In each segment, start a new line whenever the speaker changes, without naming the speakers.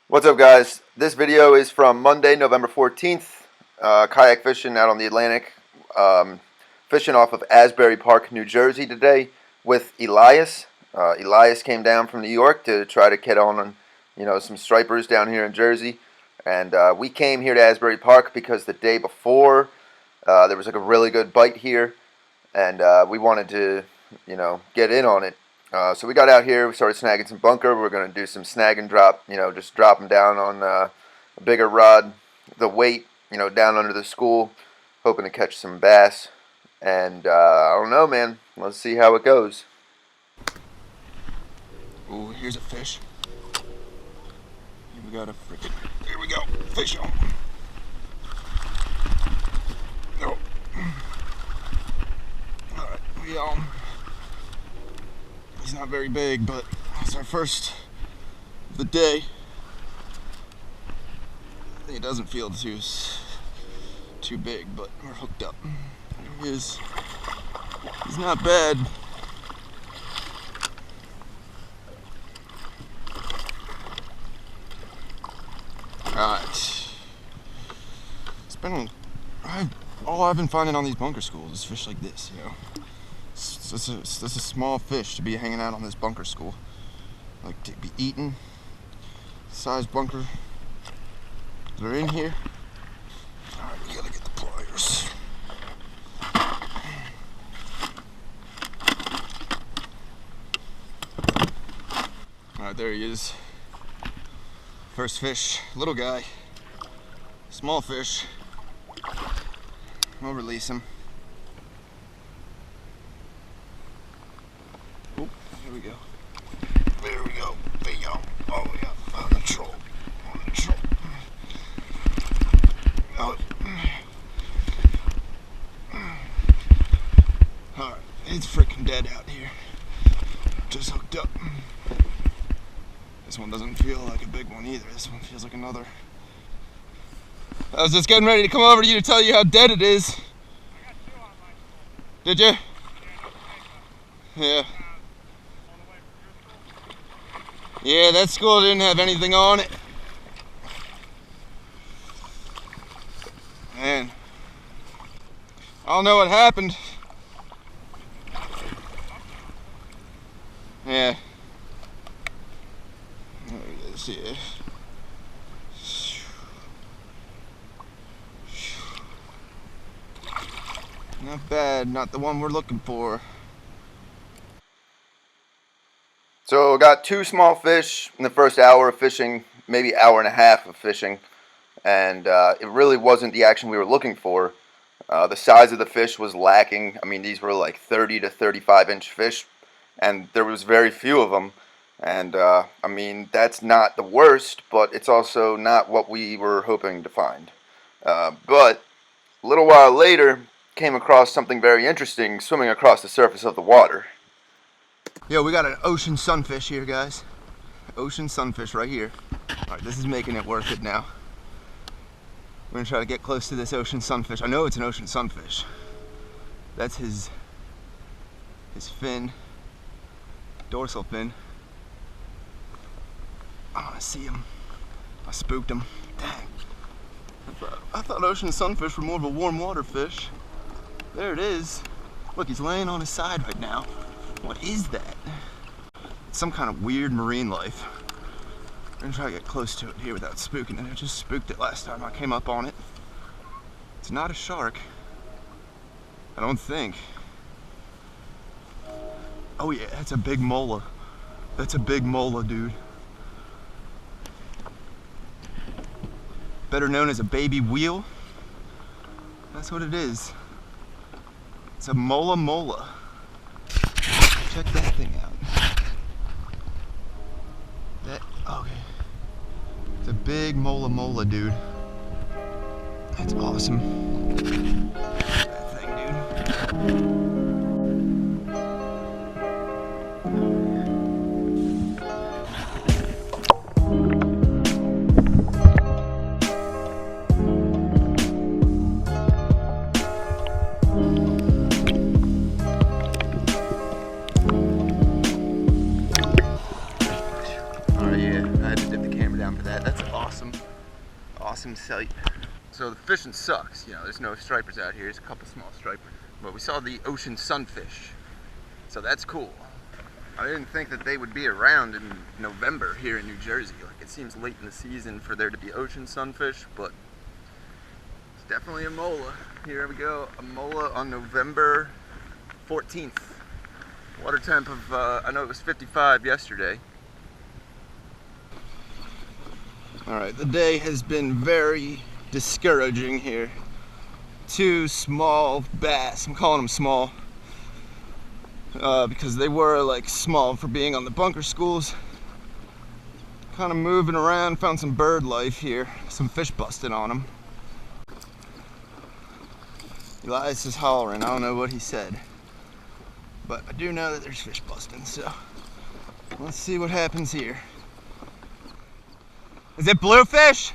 What's up, guys? This video is from Monday, November 14th. Kayak fishing out on the Atlantic. Fishing off of Asbury Park, New Jersey today with Elias. Elias came down from New York to try to get on, some stripers down here in Jersey. And we came here to Asbury Park because the day before there was like a really good bite here, and we wanted to, get in on it. So we got out here, we started snagging some bunker. We're going to do some snag and drop, just drop them down on a bigger rod, the weight, down under the school, hoping to catch some bass. And I don't know, man. Let's see how it goes.
Oh, here's a fish. Here we got a freaking, here we go, fish on. No. Alright, he's not very big, but it's our first of the day. He doesn't feel too big, but we're hooked up. There he is. He's not bad. Alright. It's been all I've been finding on these bunker schools is fish like this, It's just a small fish to be hanging out on this bunker school. Like to be eaten. Size bunker. They're in here. Alright, we gotta get the pliers. Alright, there he is. First fish, little guy. Small fish. We'll release him. Oh, here we go. There we go. There you go. Oh yeah, on the troll. On the troll. Oh. Alright, it's freaking dead out here. Just hooked up. This one doesn't feel like a big one either. This one feels like another. I was just getting ready to come over to you to tell you how dead it is.
I got 2 on my school.
Did you?
Yeah.
Yeah. Yeah, that school didn't have anything on it. Man. I don't know what happened. Yeah. There it is, yeah. Not bad, not the one we're looking for.
So got 2 small fish in the first hour of fishing, maybe hour and a half of fishing. And it really wasn't the action we were looking for. The size of the fish was lacking. I mean, these were like 30 to 35 inch fish, and there was very few of them. And I mean, that's not the worst, but it's also not what we were hoping to find. But a little while later, came across something very interesting swimming across the surface of the water.
Yo, we got an ocean sunfish here, guys. Ocean sunfish right here. Alright, this is making it worth it now. We're gonna try to get close to this ocean sunfish. I know it's an ocean sunfish. That's his fin, dorsal fin. I wanna see him. I spooked him. Dang. I thought ocean sunfish were more of a warm water fish. There it is. Look, he's laying on his side right now. What is that? It's some kind of weird marine life. We're gonna try to get close to it here without spooking it. I just spooked it last time I came up on it. It's not a shark. I don't think. Oh yeah, that's a big mola. That's a big mola, dude. Better known as a baby wheel. That's what it is. It's a mola. Check that thing out. Okay. It's a big mola, dude. That's awesome. That thing, dude.
Oh yeah, I had to dip the camera down for that. That's some sight. So the fishing sucks, you know, there's no stripers out here, there's a couple small stripers. But we saw the ocean sunfish, so that's cool. I didn't think that they would be around in November here in New Jersey. Like, it seems late in the season for there to be ocean sunfish, but it's definitely a Mola. Here we go, a Mola on November 14th. Water temp of, I know it was 55 yesterday.
Alright, the day has been very discouraging here. 2 small bass, I'm calling them small, because they were like small for being on the bunker schools. Kind of moving around, found some bird life here, some fish busting on them. Elias is hollering, I don't know what he said, but I do know that there's fish busting, so let's see what happens here. Is it bluefish?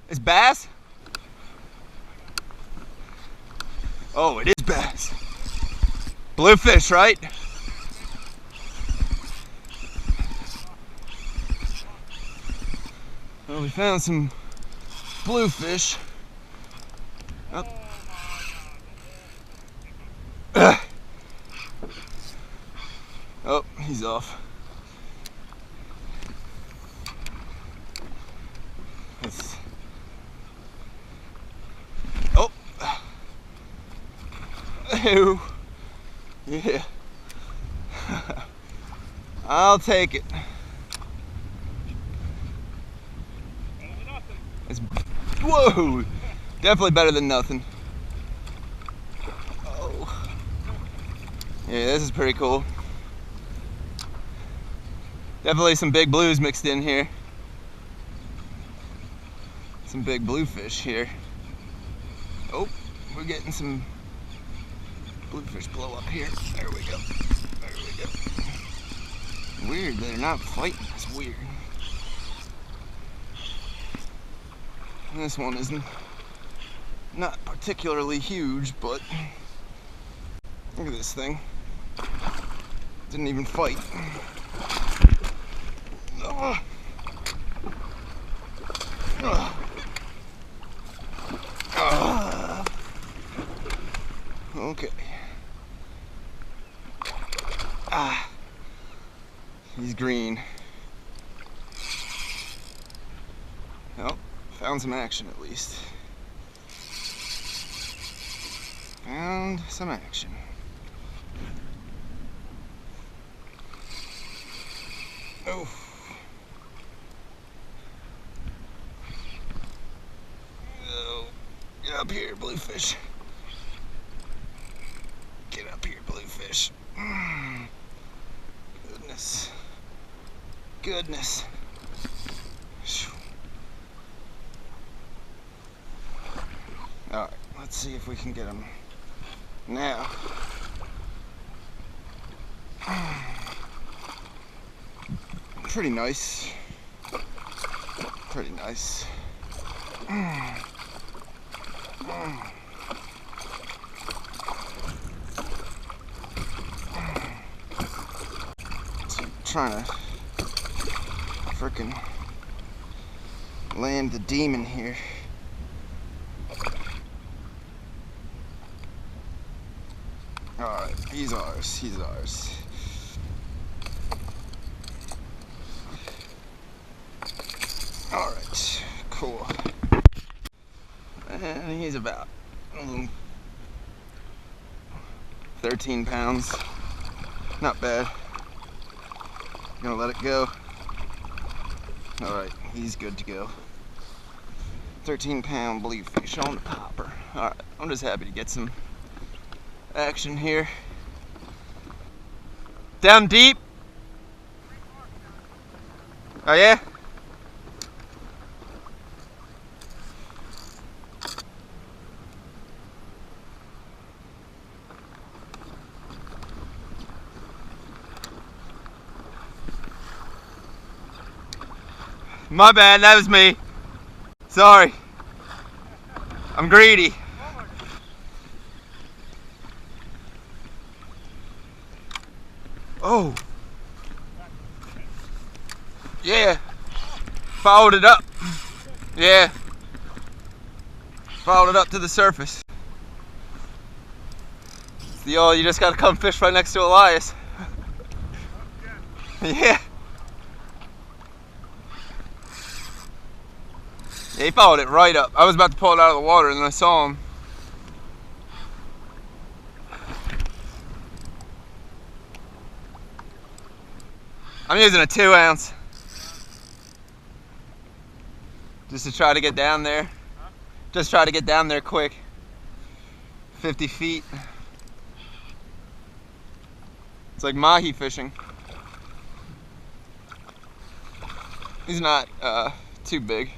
It's bass? Oh, it is bass. Bluefish, right? Well, we found some bluefish. Oh. Oh, he's off. It's... Oh! Ew. Yeah. I'll take it. It's... Whoa! Definitely better than nothing. Oh. Yeah, this is pretty cool. Definitely some big blues mixed in here. Some big bluefish here. Oh, we're getting some bluefish blow up here. There we go. There we go. Weird, they're not fighting. It's weird. This one isn't not particularly huge, but look at this thing. Didn't even fight. Okay. He's green. Well, found some action at least. Found some action. Oh. Oh. Get up here, bluefish. Get up here, bluefish. Goodness. Goodness. Alright, let's see if we can get him now. Pretty nice. Pretty nice. So I'm trying to frickin' land the demon here. Alright, he's ours, he's ours. Alright, cool. And he's about 13 pounds. Not bad. Gonna let it go. Alright, he's good to go. 13-pound bluefish on the popper. Alright, I'm just happy to get some action here. Down deep? Oh yeah? My bad, that was me. Sorry. I'm greedy. Oh. Yeah. Followed it up. Yeah. Followed it up to the surface. It's the old, you just gotta come fish right next to Elias. Yeah. Yeah, he followed it right up. I was about to pull it out of the water and then I saw him. I'm using a 2 ounce. Just to try to get down there. Just try to get down there quick. 50 feet. It's like mahi fishing. He's not too big.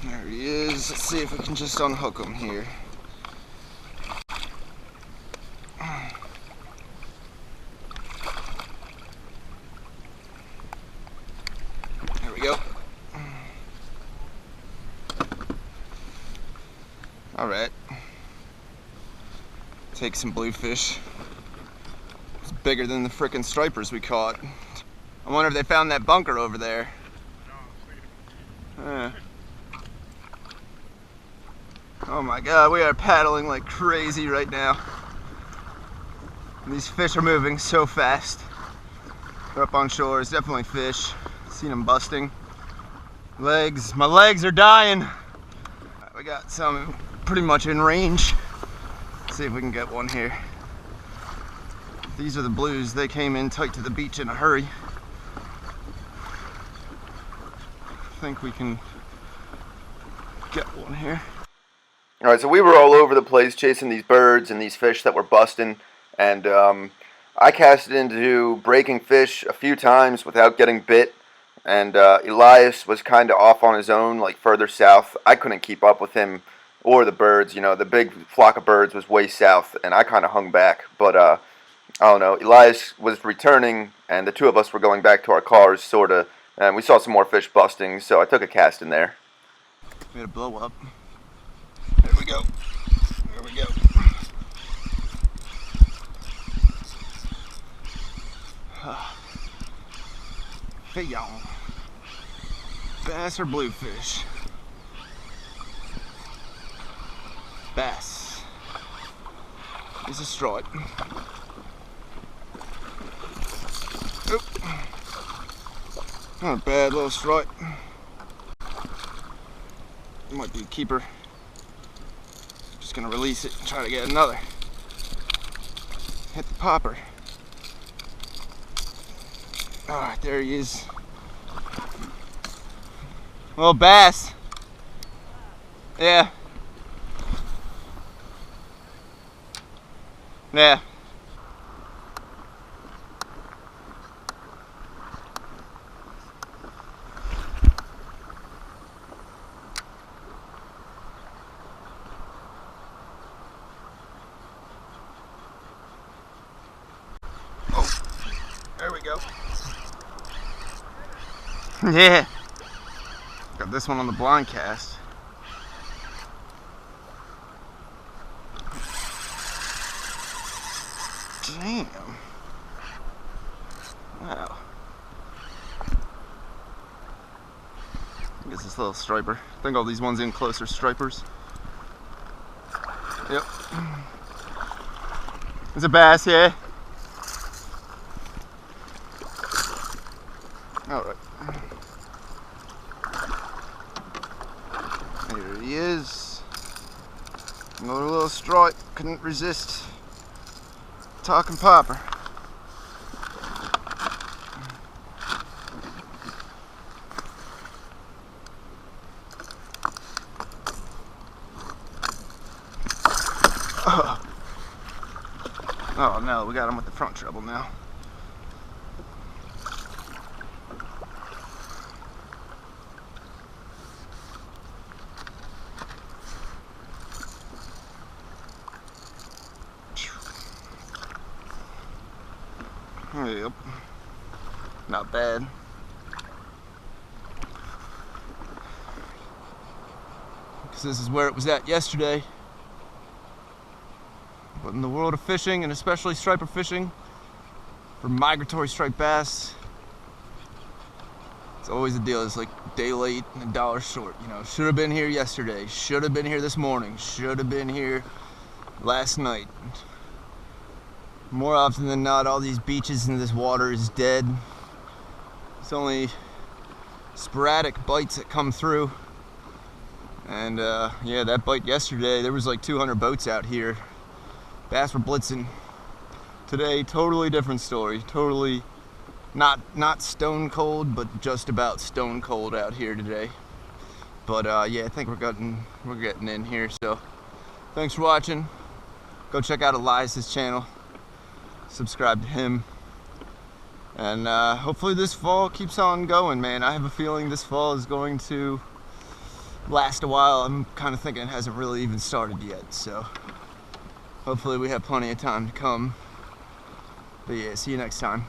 There he is. Let's see if we can just unhook him here. There we go. Alright. Take some bluefish. It's bigger than the frickin' stripers we caught. I wonder if they found that bunker over there. Oh my god, we are paddling like crazy right now. And these fish are moving so fast. They're up on shore, it's definitely fish. Seen them busting. Legs, my legs are dying. Right, we got some pretty much in range. Let's see if we can get one here. These are the blues, they came in tight to the beach in a hurry. I think we can get one here.
All right, so we were all over the place chasing these birds and these fish that were busting, and I casted into breaking fish a few times without getting bit, and Elias was kind of off on his own, like further south. I couldn't keep up with him or the birds. You know, the big flock of birds was way south, and I kind of hung back. But I don't know, Elias was returning, and the two of us were going back to our cars, sort of, and we saw some more fish busting, so I took a cast in there.
We had a blow up. There we go. There we go. Hey y'all. Bass or bluefish? Bass. He's a stripe. Oop. Not a bad little stripe. Might be a keeper. Just gonna release it and try to get another. Hit the popper. Alright, there he is. Little bass. Yeah. Yeah. There we go. Yeah. Got this one on the blind cast. Damn. Wow. I guess this little striper. I think all these ones in close are stripers. Yep. It's a bass, yeah. Alright. Here he is. Another little stripe. Couldn't resist. Talking popper. Oh no, we got him with the front treble now. Yep. Not bad. Because this is where it was at yesterday. But in the world of fishing, and especially striper fishing, For migratory striped bass, it's always a deal. It's like a day late and a dollar short. You know, should have been here yesterday, should have been here this morning, should have been here last night. More often than not, all these beaches and this water is dead. It's only sporadic bites that come through. And yeah, that bite yesterday, there was like 200 boats out here. Bass were blitzing. Today, totally different story. Totally not stone cold, but just about stone cold out here today. But yeah, I think we're getting in here. So thanks for watching. Go check out Elias's channel. Subscribe to him. And hopefully this fall keeps on going, man. I have a feeling this fall is going to last a while. I'm kind of thinking it hasn't really even started yet. So hopefully we have plenty of time to come. But yeah, see you next time.